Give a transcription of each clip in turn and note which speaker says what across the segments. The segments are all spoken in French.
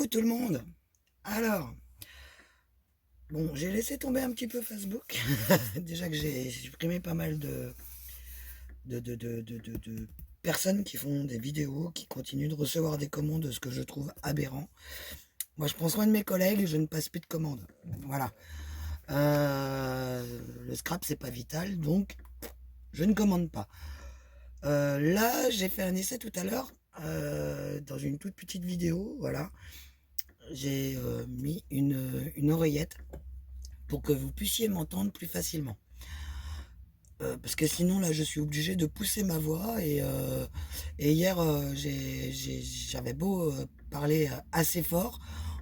Speaker 1: tout le monde. Alors, bon, j'ai laissé tomber un petit peu Facebook. Déjà que j'ai supprimé pas mal de personnes qui font des vidéos, qui continuent de recevoir des commandes, ce que je trouve aberrant. Moi, je prends soin de mes collègues et je ne passe plus de commandes. Voilà. Le scrap, c'est pas vital, donc je ne commande pas. Là, j'ai fait un essai tout à l'heure dans une toute petite vidéo. Voilà. J'ai mis une oreillette pour que vous puissiez m'entendre plus facilement. Parce que sinon là je suis obligé de pousser ma voix et hier j'avais beau parler assez fort,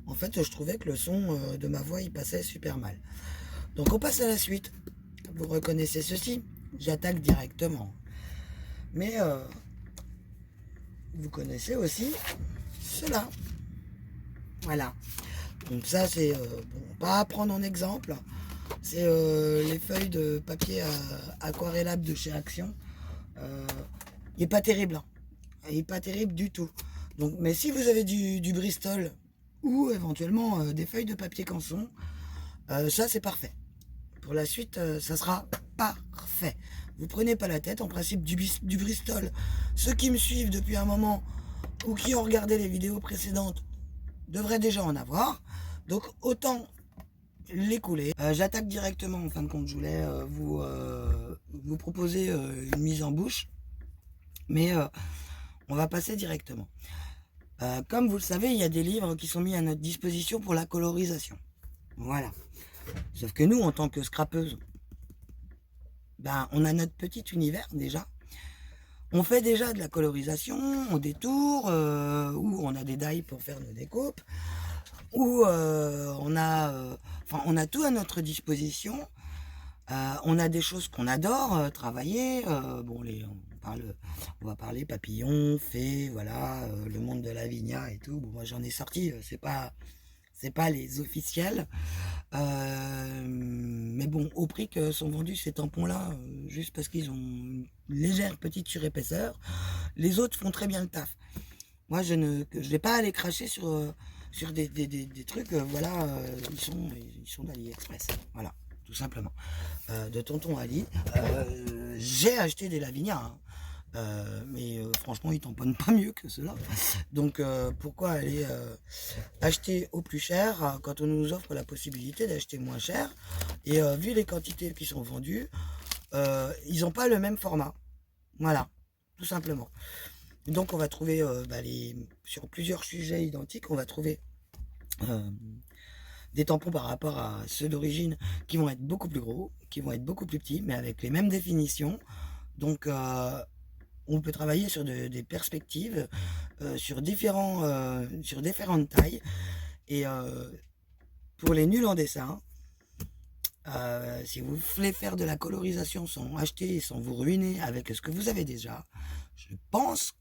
Speaker 1: en fait je trouvais que le son de ma voix il passait super mal. Donc on passe à la suite. Vous reconnaissez ceci, j'attaque directement. Mais vous connaissez aussi cela. Voilà. Donc ça c'est bon, pas à prendre en exemple. C'est les feuilles de papier aquarellable de chez Action. Il n'est pas terrible. Hein. Il n'est pas terrible du tout. Donc, mais si vous avez du Bristol ou éventuellement des feuilles de papier canson, ça c'est parfait. Pour la suite, ça sera parfait. Vous prenez pas la tête. En principe, du Bristol, ceux qui me suivent depuis un moment ou qui ont regardé les vidéos précédentes devraient déjà en avoir. Donc autant les couler. J'attaque directement en fin de compte. Je voulais vous proposer une mise en bouche, mais on va passer directement. Comme vous le savez, il y a des livres qui sont mis à notre disposition pour la colorisation. Voilà. Sauf que nous, en tant que scrapeuse, ben, on a notre petit univers déjà. On fait déjà de la colorisation, on détourne, ou on a des die pour faire nos découpes, ou on a tout à notre disposition. On a des choses qu'on adore travailler. Bon, on va parler papillons, fées, voilà, le monde de la vigna et tout. Bon, moi j'en ai sorti, c'est pas les officiels. Mais bon, au prix que sont vendus ces tampons-là, juste parce qu'ils ont une légère petite surépaisseur, les autres font très bien le taf. Moi, je vais pas aller cracher sur des trucs, voilà, ils sont d'AliExpress, voilà, tout simplement. De tonton Ali, j'ai acheté des Lavinia, hein. Mais franchement ils tamponnent pas mieux que cela. Donc pourquoi aller acheter au plus cher quand on nous offre la possibilité d'acheter moins cher. Et vu les quantités qui sont vendues, ils n'ont pas le même format. Voilà, tout simplement. Donc on va trouver sur plusieurs sujets identiques, on va trouver des tampons par rapport à ceux d'origine qui vont être beaucoup plus gros, qui vont être beaucoup plus petits, mais avec les mêmes définitions. Donc on peut travailler sur des perspectives, sur différentes tailles. Et pour les nuls en dessin, si vous voulez faire de la colorisation sans acheter et sans vous ruiner avec ce que vous avez déjà, je pense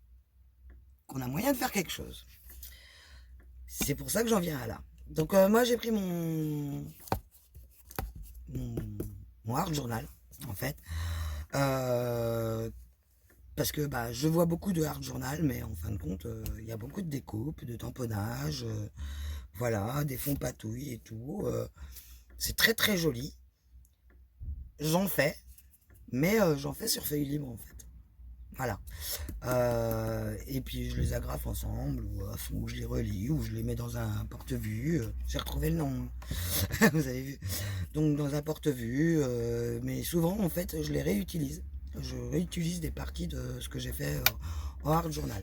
Speaker 1: qu'on a moyen de faire quelque chose. C'est pour ça que j'en viens à là. Donc moi j'ai pris mon art journal en fait. Parce que je vois beaucoup de art journal, mais en fin de compte, il y a beaucoup de découpes, de tamponnage, voilà, des fonds patouilles et tout. C'est très très joli. J'en fais, mais j'en fais sur feuille libre en fait. Voilà. Et puis je les agrafe ensemble, ou je les relis, ou je les mets dans un porte-vue. J'ai retrouvé le nom. Vous avez vu. Donc dans un porte-vue, mais souvent en fait je les réutilise. Je réutilise des parties de ce que j'ai fait en art journal.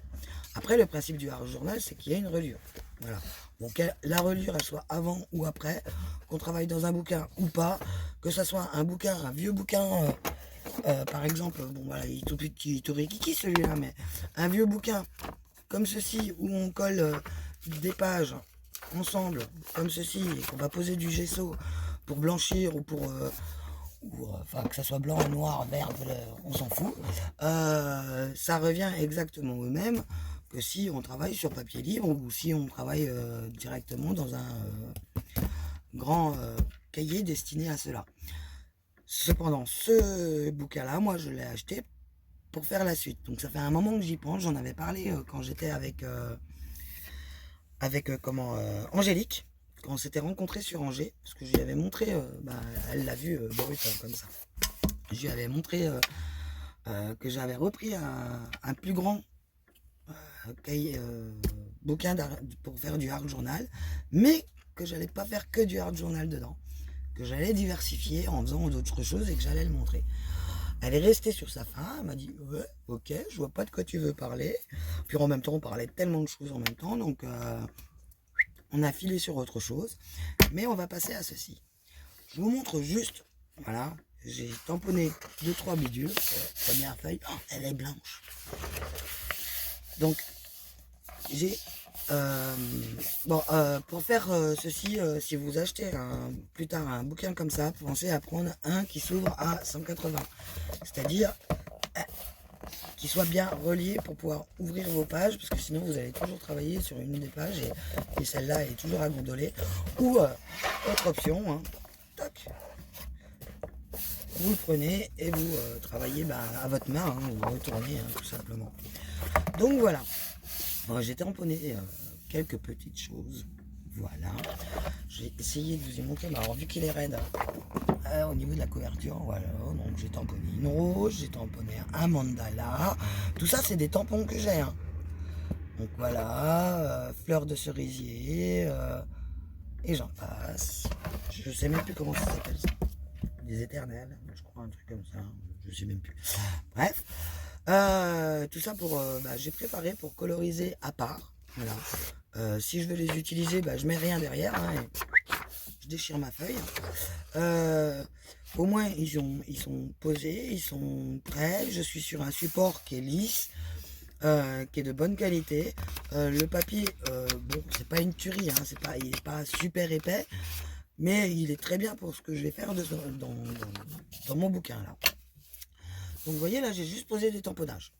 Speaker 1: Après, le principe du art journal, c'est qu'il y a une reliure. Voilà. Donc la reliure, elle soit avant ou après, qu'on travaille dans un bouquin ou pas, que ça soit un bouquin, un vieux bouquin, par exemple, bon voilà, il est tout rikiki celui-là, mais un vieux bouquin comme ceci, où on colle des pages ensemble, comme ceci, et qu'on va poser du gesso pour blanchir ou pour... enfin que ça soit blanc, noir, vert, on s'en fout. Ça revient exactement au même que si on travaille sur papier libre ou si on travaille directement dans un grand cahier destiné à cela. Cependant, ce bouquin-là, moi je l'ai acheté pour faire la suite. Donc ça fait un moment que j'y pense, j'en avais parlé quand j'étais avec avec Angélique, quand on s'était rencontrés sur Angers, parce que je lui avais montré, elle l'a vu brut comme ça. Je lui avais montré que j'avais repris un plus grand cahier, bouquin pour faire du hard journal, mais que j'allais pas faire que du hard journal dedans, que j'allais diversifier en faisant d'autres choses et que j'allais le montrer. Elle est restée sur sa faim, elle m'a dit ouais, ok, je vois pas de quoi tu veux parler. Puis en même temps, on parlait tellement de choses en même temps, donc on a filé sur autre chose. Mais on va passer à ceci. Je vous montre juste, voilà, j'ai tamponné 2-3 bidules. Première feuille, oh, elle est blanche. Donc, j'ai pour faire ceci, si vous achetez plus tard un bouquin comme ça, pensez à prendre un qui s'ouvre à 180, c'est-à-dire qui soit bien relié pour pouvoir ouvrir vos pages, parce que sinon vous allez toujours travailler sur une des pages et celle-là est toujours à gondoler. Ou autre option, hein, toc, vous le prenez et vous travaillez à votre main, hein, vous retournez tout simplement. Donc voilà. J'ai tamponné quelques petites choses, voilà. J'ai essayé de vous y montrer, mais alors vu qu'il est raide, au niveau de la couverture, voilà, donc j'ai tamponné une rose, j'ai tamponné un mandala, tout ça c'est des tampons que j'ai, hein. Donc voilà, fleurs de cerisier, et j'en passe. Je sais même plus comment ça s'appelle, des éternels, je crois, un truc comme ça, je sais même plus. Bref. Tout ça pour, j'ai préparé pour coloriser à part. Voilà. Si je veux les utiliser, je mets rien derrière, hein, et je déchire ma feuille. Au moins ils sont posés, ils sont prêts. Je suis sur un support qui est lisse, qui est de bonne qualité. Le papier, bon, c'est pas une tuerie, hein, il est pas super épais, mais il est très bien pour ce que je vais faire dans mon bouquin là. Donc vous voyez là, j'ai juste posé des tamponnages.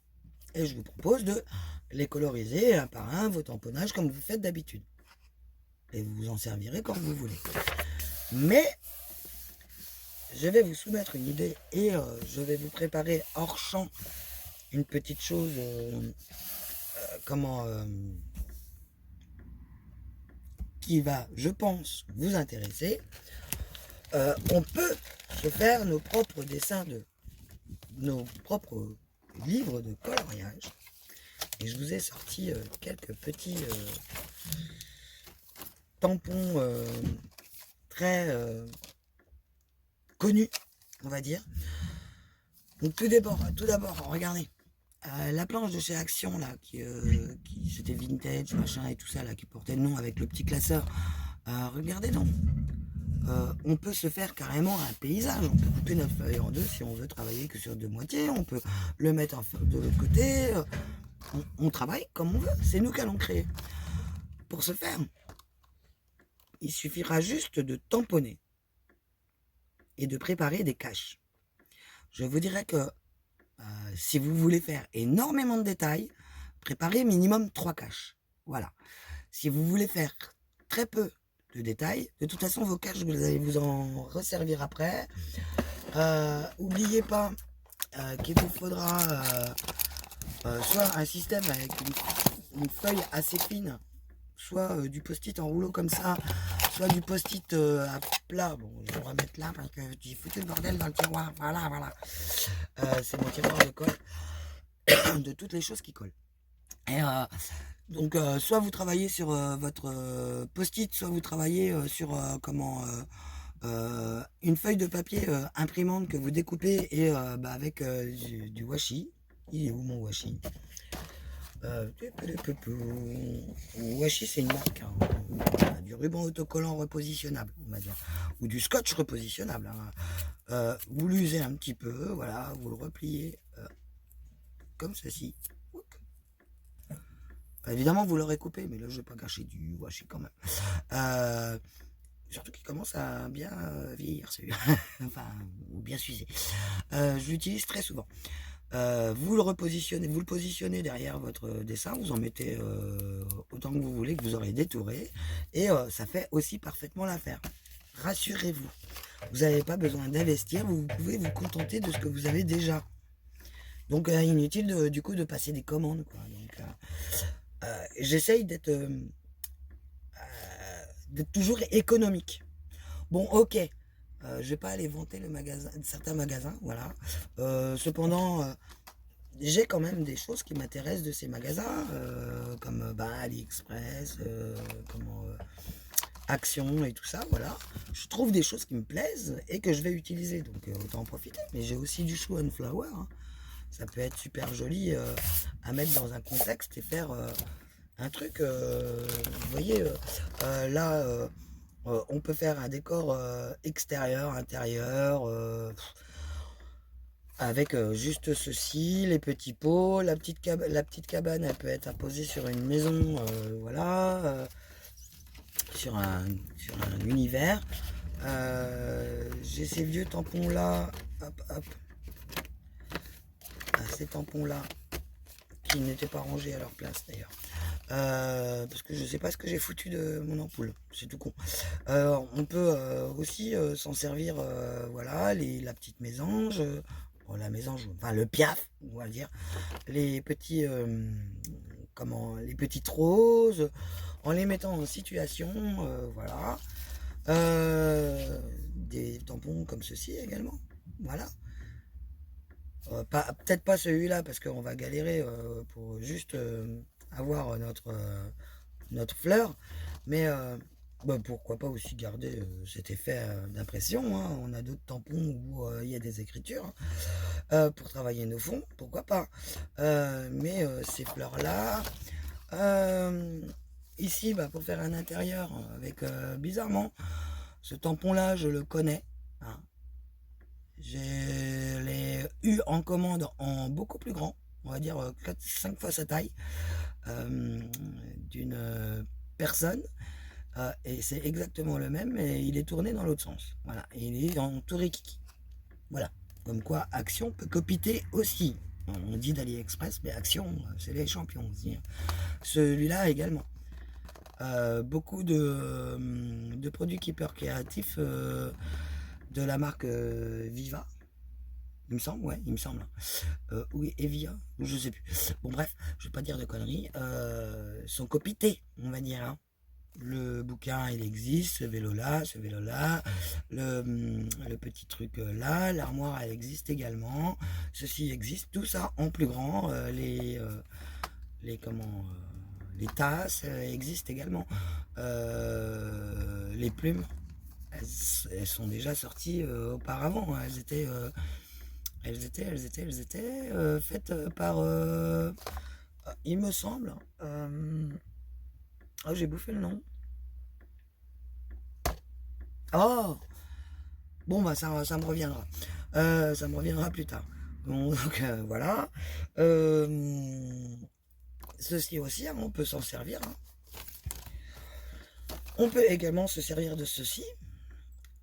Speaker 1: Et je vous propose de les coloriser un par un, vos tamponnages, comme vous faites d'habitude. Et vous vous en servirez quand vous voulez. Mais, je vais vous soumettre une idée et je vais vous préparer hors champ une petite chose, qui va, je pense, vous intéresser. On peut se faire nos propres dessins nos propres livres de coloriage, et je vous ai sorti quelques petits tampons très connus, on va dire. Donc tout d'abord, regardez la planche de chez Action là, qui c'était vintage machin et tout ça là, qui portait le nom avec le petit classeur. Regardez donc. On peut se faire carrément un paysage, on peut couper notre feuille en deux si on veut travailler que sur deux moitiés, on peut le mettre de l'autre côté, on travaille comme on veut, c'est nous qui allons créer. Pour ce faire, il suffira juste de tamponner et de préparer des caches. Je vous dirais que si vous voulez faire énormément de détails, préparez minimum 3 caches. Voilà. Si vous voulez faire très peu de détails, de toute façon vos caches vous allez vous en resservir après. N'oubliez pas qu'il vous faudra soit un système avec une feuille assez fine, soit du post-it en rouleau comme ça, soit du post-it à plat. Bon, je vais le remettre là parce que j'ai foutu le bordel dans le tiroir. Voilà. C'est mon tiroir de colle de toutes les choses qui collent. Et donc soit vous travaillez sur votre post-it, soit vous travaillez sur une feuille de papier imprimante que vous découpez et avec du washi. Il est où mon washi? Washi, c'est une marque, hein. Du ruban autocollant repositionnable, on va dire, ou du scotch repositionnable, hein. Vous l'usez un petit peu, voilà, vous le repliez comme ceci. Évidemment, vous l'aurez coupé, mais là, je vais pas gâcher du washi quand même. Surtout qu'il commence à bien vieillir, celui-là. Enfin, ou bien s'user. Je l'utilise très souvent. Vous le positionnez derrière votre dessin, vous en mettez autant que vous voulez, que vous aurez détouré, et ça fait aussi parfaitement l'affaire. Rassurez-vous, vous n'avez pas besoin d'investir, vous pouvez vous contenter de ce que vous avez déjà. Donc inutile du coup de passer des commandes, quoi. Donc j'essaye d'être d'être toujours économique. Bon, ok, je vais pas aller vanter certains magasins, voilà. Cependant, j'ai quand même des choses qui m'intéressent de ces magasins, comme AliExpress, Action et tout ça, voilà. Je trouve des choses qui me plaisent et que je vais utiliser, donc autant en profiter. Mais j'ai aussi du Shoe and Flower, hein. Ça peut être super joli à mettre dans un contexte et faire un truc, vous voyez, là, on peut faire un décor extérieur, intérieur, avec juste ceci, les petits pots, la petite cabane, elle peut être apposée sur une maison, voilà, sur un, sur un univers. J'ai ces vieux tampons là, hop, hop, ces tampons là, qui n'étaient pas rangés à leur place d'ailleurs. Parce que je sais pas ce que j'ai foutu de mon ampoule, c'est tout con. On peut aussi s'en servir, voilà, la petite mésange, bon, la mésange, enfin le piaf, on va dire, les petits, les petites roses, en les mettant en situation, voilà. Des tampons comme ceci également, voilà. Peut-être pas celui-là parce qu'on va galérer pour juste avoir notre fleur, mais pourquoi pas aussi garder cet effet d'impression, hein. On a d'autres tampons où il y a des écritures pour travailler nos fonds, pourquoi pas. Mais ces fleurs-là, ici, pour faire un intérieur avec bizarrement, ce tampon-là, je le connais, hein. Je l'ai eu en commande en beaucoup plus grand, on va dire 4-5 fois sa taille, d'une personne, et c'est exactement le même, mais il est tourné dans l'autre sens. Voilà, et il est en tourikiki. Voilà, comme quoi Action peut copiter aussi. On dit d'AliExpress, mais Action, c'est les champions aussi, hein. Celui-là également. Beaucoup de produits Keeper créatifs de la marque Viva, il me semble, ouais, il me semble. Oui, Evia, je sais plus. Bon, bref, je vais pas dire de conneries. Sont copités, on va dire, hein. Le bouquin, il existe, ce vélo-là, le petit truc là, l'armoire, elle existe également. Ceci existe, tout ça en plus grand. Les tasses existent également. Les plumes, elles sont déjà sorties auparavant, hein. Elles étaient faites par, il me semble, oh, j'ai bouffé le nom. Oh, bon, ça me reviendra. Ça me reviendra plus tard. Donc, voilà. Ceci aussi, hein, on peut s'en servir, hein. On peut également se servir de ceci,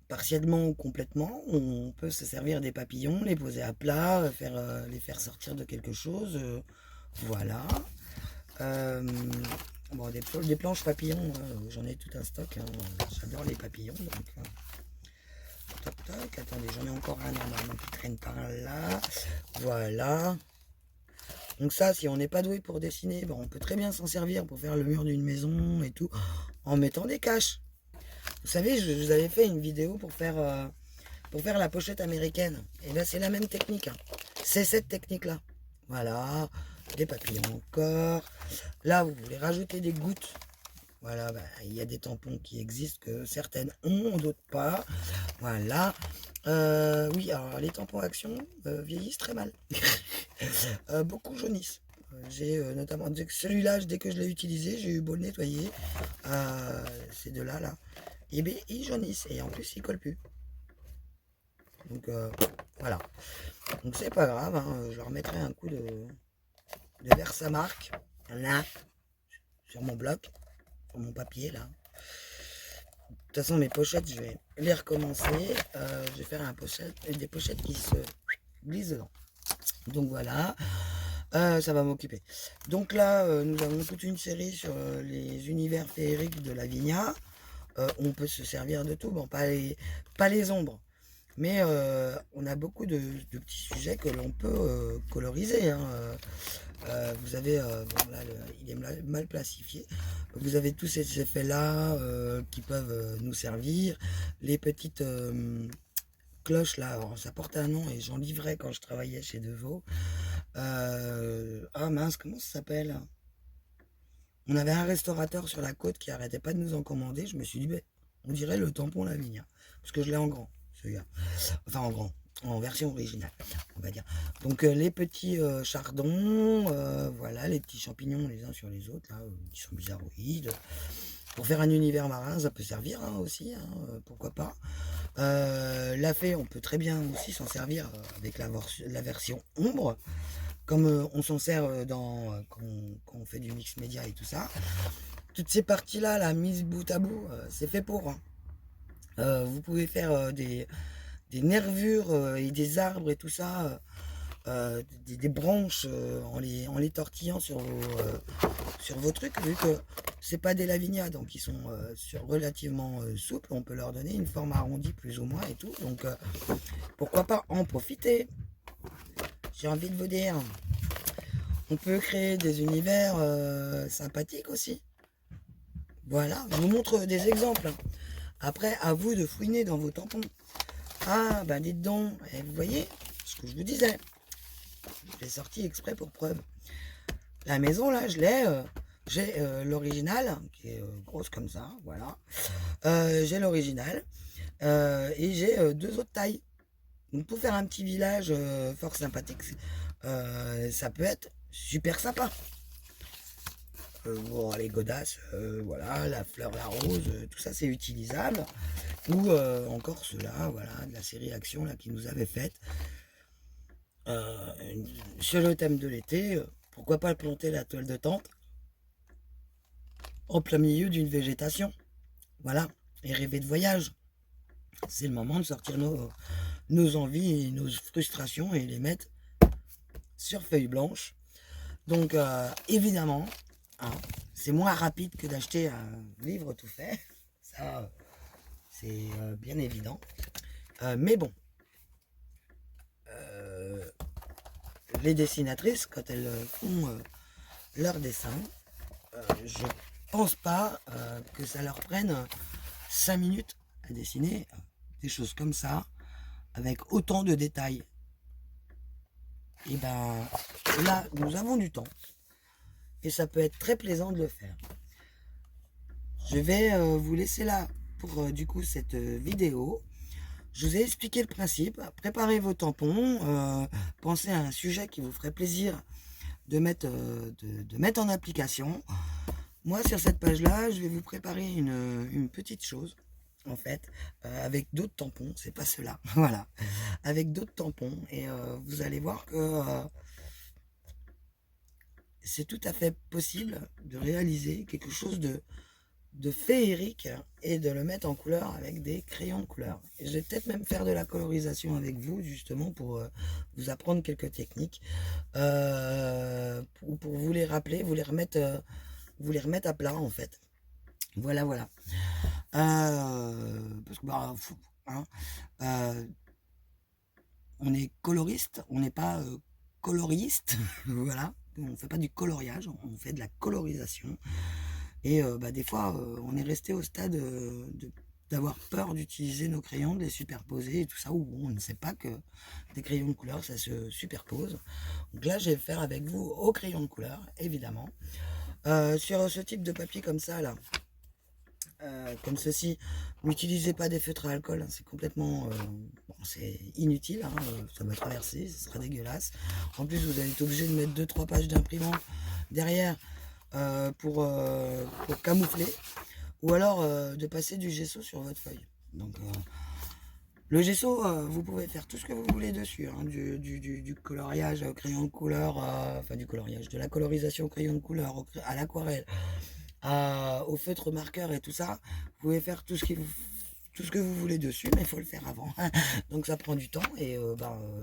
Speaker 1: partiellement ou complètement. On peut se servir des papillons, les poser à plat, les faire sortir de quelque chose. Voilà. Bon, des planches papillons, j'en ai tout un stock, hein. J'adore les papillons. Donc, toc toc, attendez, j'en ai encore un normalement qui traîne par là. Voilà. Donc ça, si on n'est pas doué pour dessiner, on peut très bien s'en servir pour faire le mur d'une maison et tout, en mettant des caches. Vous savez, je vous avais fait une vidéo pour faire la pochette américaine. Et bien, c'est la même technique, hein. C'est cette technique-là. Voilà, des papillons encore. Là, vous voulez rajouter des gouttes. Voilà, il y a des tampons qui existent, que certaines ont, d'autres pas. Voilà. Oui, alors les tampons Action vieillissent très mal. Beaucoup jaunissent. J'ai notamment celui-là, dès que je l'ai utilisé, j'ai eu beau le nettoyer. Ces deux-là, là. Et bien, ils jaunissent. Et en plus, ils collent plus. Donc, voilà. Donc, c'est pas grave, hein. Je leur mettrai un coup de Versamark. Là. Sur mon bloc. Sur mon papier, là. De toute façon, mes pochettes, je vais les recommencer. Je vais faire des pochettes qui se glissent dedans. Donc voilà, ça va m'occuper. Donc là, nous avons toute une série sur les univers féeriques de Lavinia. On peut se servir de tout. Bon, pas les ombres. Mais on a beaucoup de petits sujets que l'on peut coloriser, hein. Vous avez, bon là, il est mal plastifié. Vous avez tous ces effets-là qui peuvent nous servir. Les petites cloches là, alors, ça porte un nom et j'en livrais quand je travaillais chez Devaux. Ah mince, comment ça s'appelle? On avait un restaurateur sur la côte qui arrêtait pas de nous en commander. Je me suis dit, ben, on dirait le tampon Lavinia. Parce que je l'ai en grand, celui-là. Enfin, en grand, en version originale, on va dire. Donc, les petits chardons, voilà, les petits champignons les uns sur les autres, là, qui sont bizarroïdes. Pour faire un univers marin, ça peut servir hein, aussi, hein, pourquoi pas. La fée, on peut très bien aussi s'en servir avec la version ombre comme on s'en sert quand on fait du mix média et tout ça. Toutes ces parties-là, la mise bout à bout, c'est fait pour. Hein. Vous pouvez faire des nervures et des arbres et tout ça, des branches en les tortillant sur vos trucs, vu que c'est pas des lavinias, donc ils sont relativement souples, on peut leur donner une forme arrondie plus ou moins et tout, donc pourquoi pas en profiter, j'ai envie de vous dire. On peut créer des univers sympathiques aussi. Voilà, je vous montre des exemples. Après, à vous de fouiner dans vos tampons. Ah, ben dites donc, et vous voyez ce que je vous disais. Je l'ai sorti exprès pour preuve. La maison, là, je l'ai. J'ai l'original, qui est grosse comme ça, voilà. J'ai l'original. Et j'ai deux autres tailles. Donc pour faire un petit village fort sympathique, ça peut être super sympa. Bon, les godasses, voilà, la fleur, la rose, tout ça c'est utilisable. Ou encore ceux-là, voilà, de la série Action là, qui nous avait faite. Sur le thème de l'été, pourquoi pas planter la toile de tente en plein milieu d'une végétation. Voilà, et rêver de voyage. C'est le moment de sortir nos envies et nos frustrations et les mettre sur feuille blanche. Donc évidemment, hein, c'est moins rapide que d'acheter un livre tout fait. Ça, c'est bien évident. Mais bon, les dessinatrices, quand elles font leur dessin, je pense pas que ça leur prenne 5 minutes à dessiner des choses comme ça, avec autant de détails. Et ben là, nous avons du temps. Et ça peut être très plaisant de le faire. Je vais vous laisser là pour du coup cette vidéo. Je vous ai expliqué le principe. Préparez vos tampons. Pensez à un sujet qui vous ferait plaisir de mettre en application. Moi, sur cette page-là, je vais vous préparer une petite chose, en fait, avec d'autres tampons. C'est pas cela, voilà. Avec d'autres tampons. Et vous allez voir que c'est tout à fait possible de réaliser quelque chose de féerique et de le mettre en couleur avec des crayons de couleur. Et je vais peut-être même faire de la colorisation avec vous, justement, pour vous apprendre quelques techniques, pour vous les rappeler, vous les remettre à plat, en fait. Voilà, voilà. Parce que, bah, hein, on est coloriste, on n'est pas coloriste, voilà. On ne fait pas du coloriage, on fait de la colorisation. Et bah, des fois, on est resté au stade d'avoir peur d'utiliser nos crayons, de les superposer et tout ça, où on ne sait pas que des crayons de couleur, ça se superpose. Donc là, je vais faire avec vous au crayon de couleur, évidemment. Sur ce type de papier comme ça, là, comme ceci, n'utilisez pas des feutres à alcool, hein, c'est complètement bon, c'est inutile, hein, ça va traverser, ce sera dégueulasse. En plus, vous allez être obligé de mettre 2-3 pages d'imprimante derrière pour camoufler, ou alors de passer du gesso sur votre feuille. Donc le gesso, vous pouvez faire tout ce que vous voulez dessus, hein, du coloriage au crayon de couleur, enfin du coloriage, de la colorisation au crayon de couleur, à l'aquarelle, au feutre marqueur et tout ça. Vous pouvez faire tout ce que vous voulez dessus, mais il faut le faire avant. Donc ça prend du temps et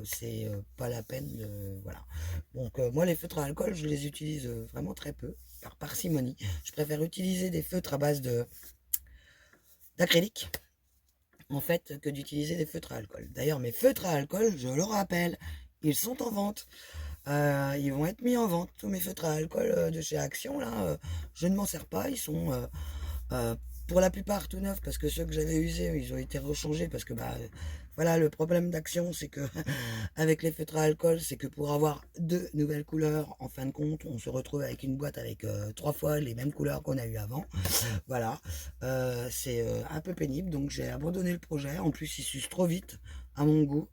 Speaker 1: c'est pas la peine. Voilà. Donc moi les feutres à alcool, je les utilise vraiment très peu, par parcimonie. Je préfère utiliser des feutres à base d'acrylique en fait, que d'utiliser des feutres à alcool. D'ailleurs, mes feutres à alcool, je le rappelle, ils sont en vente. Ils vont être mis en vente, tous mes feutres à alcool de chez Action, là, je ne m'en sers pas, ils sont euh, pour la plupart tout neufs, parce que ceux que j'avais usés, ils ont été rechangés, parce que voilà, le problème d'Action, c'est que avec les feutres à alcool, c'est que pour avoir deux nouvelles couleurs, en fin de compte, on se retrouve avec une boîte avec 3 fois les mêmes couleurs qu'on a eu avant. Voilà, c'est un peu pénible, donc j'ai abandonné le projet. En plus, ils s'usent trop vite, à mon goût.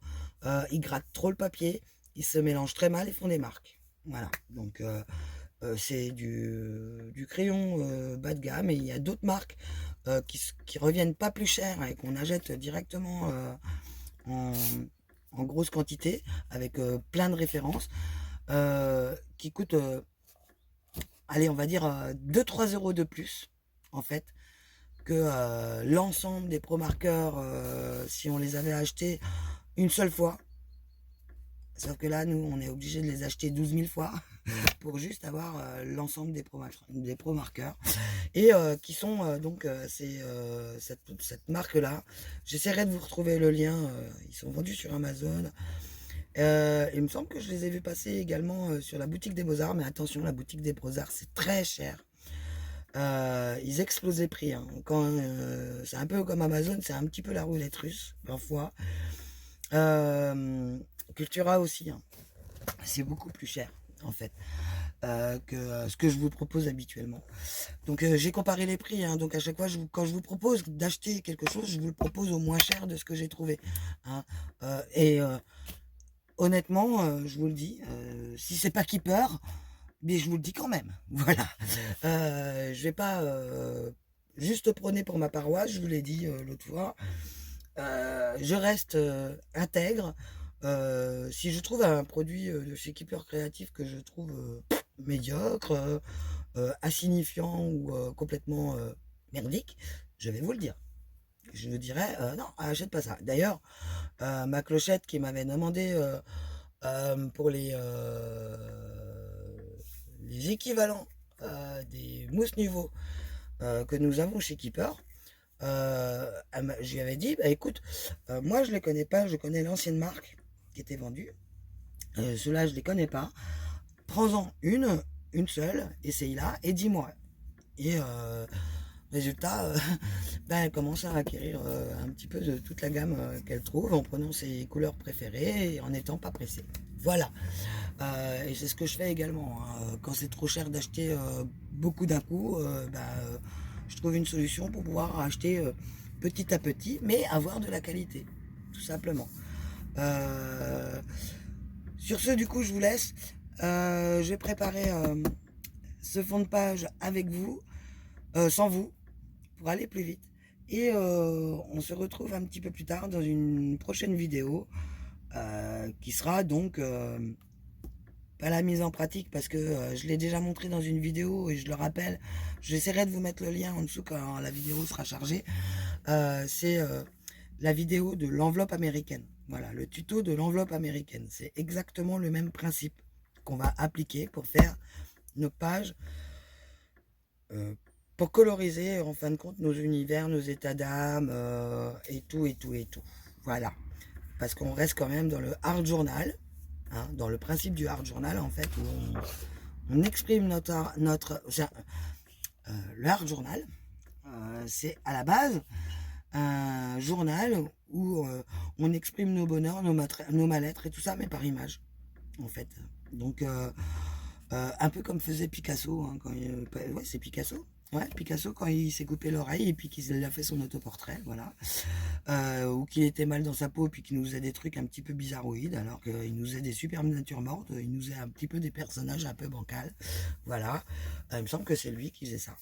Speaker 1: Ils grattent trop le papier, ils se mélangent très mal et font des marques. Voilà, donc c'est du crayon bas de gamme, et il y a d'autres marques qui reviennent pas plus cher et qu'on achète directement en, en grosse quantité avec plein de références qui coûtent, allez, on va dire 2-3 € de plus en fait que l'ensemble des pro marqueurs si on les avait achetés une seule fois. Sauf que là, nous, on est obligé de les acheter 12 000 fois pour juste avoir l'ensemble des pro marqueurs. Et qui sont donc cette marque-là. J'essaierai de vous retrouver le lien. Ils sont vendus sur Amazon. Il me semble que je les ai vus passer également sur la boutique des Beaux-Arts. Mais attention, la boutique des Beaux-Arts, c'est très cher. Ils explosent les prix. Hein. C'est un peu comme Amazon, c'est un petit peu la roulette russe, parfois. Cultura aussi, hein. C'est beaucoup plus cher, en fait, que ce que je vous propose habituellement. Donc j'ai comparé les prix, hein. Donc à chaque fois, quand je vous propose d'acheter quelque chose, je vous le propose au moins cher de ce que j'ai trouvé. Hein. Et honnêtement, je vous le dis, si c'est pas Keeper, mais je vous le dis quand même. Voilà. Je vais pas juste prôner pour ma paroisse, je vous l'ai dit l'autre fois. Je reste intègre. Si je trouve un produit de chez Keeper Créatif que je trouve médiocre, insignifiant ou complètement merdique, je vais vous le dire. Je vous dirais non, achète pas ça. D'ailleurs, ma clochette qui m'avait demandé pour les équivalents des mousses Nuvo que nous avons chez Keeper, je lui avais dit, bah écoute, moi je les connais pas, je connais l'ancienne marque qui était vendue. Ceux-là, je les connais pas. Prends-en une seule, essaye-la et dis-moi. Et résultat, elle commence à acquérir un petit peu de toute la gamme qu'elle trouve en prenant ses couleurs préférées et en n'étant pas pressée. Voilà. Et c'est ce que je fais également. Hein. Quand c'est trop cher d'acheter beaucoup d'un coup, je trouve une solution pour pouvoir acheter petit à petit, mais avoir de la qualité, tout simplement. Sur ce, du coup, je vous laisse. Je vais préparer ce fond de page avec vous, sans vous, pour aller plus vite. Et on se retrouve un petit peu plus tard dans une prochaine vidéo qui sera donc pas la mise en pratique parce que je l'ai déjà montré dans une vidéo et je le rappelle. J'essaierai de vous mettre le lien en dessous quand la vidéo sera chargée. C'est la vidéo de l'enveloppe américaine. Voilà, le tuto de l'enveloppe américaine. C'est exactement le même principe qu'on va appliquer pour faire nos pages, pour coloriser en fin de compte nos univers, nos états d'âme et tout, et tout, et tout. Voilà. Parce qu'on reste quand même dans le hard journal, hein, dans le principe du hard journal en fait, où on exprime le hard journal. C'est à la base un journal où on exprime nos bonheurs, nos mal-être et tout ça, mais par image, en fait. Donc, un peu comme faisait Picasso, hein, ouais, c'est Picasso. Ouais, Picasso quand il s'est coupé l'oreille et puis qu'il a fait son autoportrait, voilà. Ou qu'il était mal dans sa peau et puis qu'il nous faisait des trucs un petit peu bizarroïdes, alors qu'il nous faisait des super natures mortes, il nous faisait un petit peu des personnages un peu bancals, voilà. Il me semble que c'est lui qui faisait ça.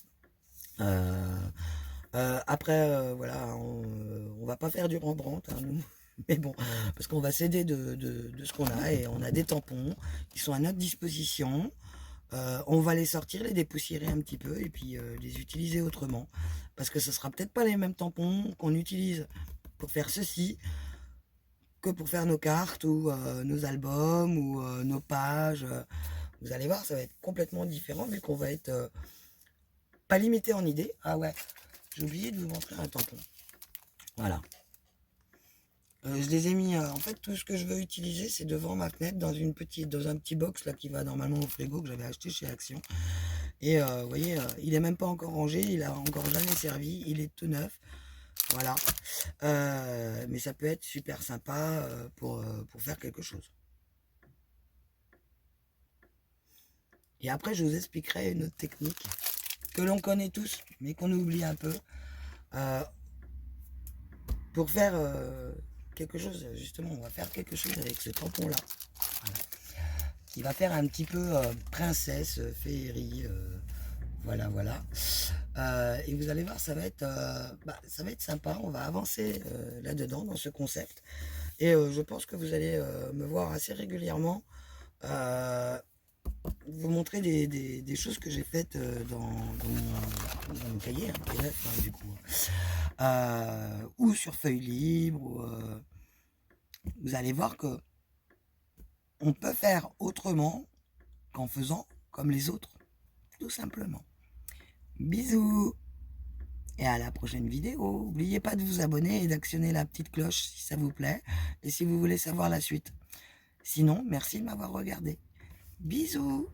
Speaker 1: Après, voilà, on va pas faire du Rembrandt, hein, nous. Mais bon, parce qu'on va s'aider de ce qu'on a et on a des tampons qui sont à notre disposition. On va les sortir, les dépoussiérer un petit peu et puis les utiliser autrement. Parce que ce sera peut-être pas les mêmes tampons qu'on utilise pour faire ceci que pour faire nos cartes ou nos albums ou nos pages. Vous allez voir, ça va être complètement différent vu qu'on va être pas limité en idées. Ah ouais, j'ai oublié de vous montrer un tampon. Voilà. Je les ai mis, en fait, tout ce que je veux utiliser, c'est devant ma fenêtre, dans un petit box là qui va normalement au frigo que j'avais acheté chez Action. Et vous voyez, il est même pas encore rangé, il a encore jamais servi, il est tout neuf. Voilà. Mais ça peut être super sympa pour faire quelque chose. Et après, je vous expliquerai une autre technique que l'on connaît tous, mais qu'on oublie un peu, euh, pour faire quelque chose. Justement, on va faire quelque chose avec ce tampon-là. Voilà. Qui va faire un petit peu princesse, féerie. Voilà, voilà. Et vous allez voir, ça va être sympa. On va avancer là-dedans, dans ce concept. Et je pense que vous allez me voir assez régulièrement vous montrer des choses que j'ai faites dans mon cahier, hein, qui est neuf, hein, du coup. Ou sur feuille libre. Vous allez voir que on peut faire autrement qu'en faisant comme les autres, tout simplement. Bisous et à la prochaine vidéo. N'oubliez pas de vous abonner et d'actionner la petite cloche si ça vous plaît et si vous voulez savoir la suite. Sinon, merci de m'avoir regardé. Bisous.